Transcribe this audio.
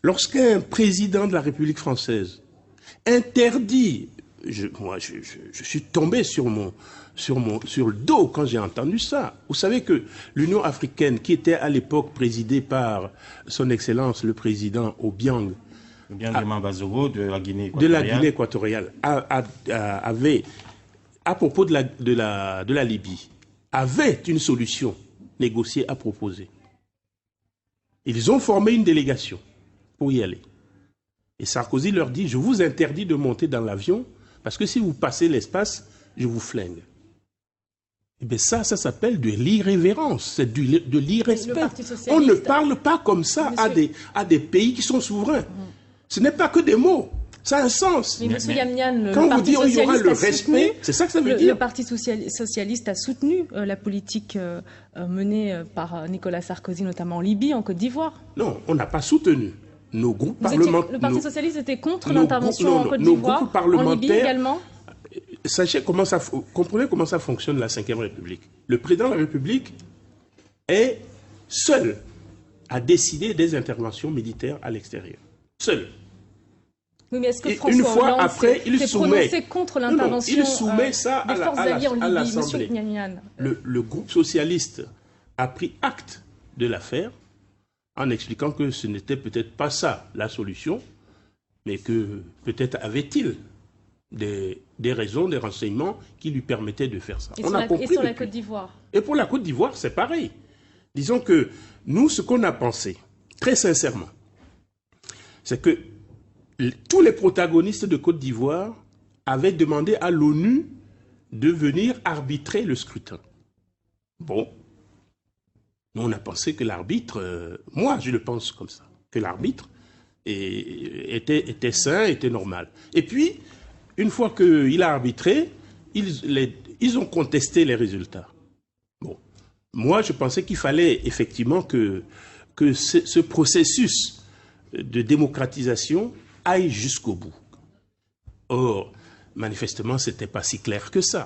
Lorsqu'un président de la République française interdit, moi je suis tombé sur le dos quand j'ai entendu ça. Vous savez que l'Union africaine, qui était à l'époque présidée par son Excellence le président Obiang, de la Guinée équatoriale, avait, à propos de la Libye, avait une solution négociée à proposer. Ils ont formé une délégation pour y aller. Et Sarkozy leur dit, je vous interdis de monter dans l'avion parce que si vous passez l'espace, je vous flingue. Et bien ça s'appelle de l'irrévérence, c'est de l'irrespect. On ne parle pas comme ça à des pays qui sont souverains. Ce n'est pas que des mots. Ça a un sens. Mais M. Yamnian, quand vous dites qu'il y aura le respect, c'est ça que ça veut dire. Le Parti socialiste a soutenu la politique menée par Nicolas Sarkozy, notamment en Libye, en Côte d'Ivoire. Non, on n'a pas soutenu. Nos groupes parlementaires. Le Parti socialiste était contre l'intervention en Côte d'Ivoire, en Libye également. Sachez comprenez comment ça fonctionne la Ve République. Le président de la République est seul à décider des interventions militaires à l'extérieur. Seul. Oui, mais est-ce que François Hollande s'est prononcé contre l'intervention il soumet ça des forces alliées en Libye, l'Assemblée. Le groupe socialiste a pris acte de l'affaire en expliquant que ce n'était peut-être pas ça la solution, mais que peut-être avait-il des raisons, des renseignements qui lui permettaient de faire ça. Et sur la Côte d'Ivoire. Et pour la Côte d'Ivoire, c'est pareil. Disons que nous, ce qu'on a pensé, très sincèrement, c'est que tous les protagonistes de Côte d'Ivoire avaient demandé à l'ONU de venir arbitrer le scrutin. Bon, nous on a pensé que l'arbitre, moi je le pense comme ça, que l'arbitre était sain, était normal. Et puis, une fois qu'il a arbitré, ils ont contesté les résultats. Bon, moi je pensais qu'il fallait effectivement que ce processus de démocratisation aille jusqu'au bout. Or, manifestement, ce n'était pas si clair que ça.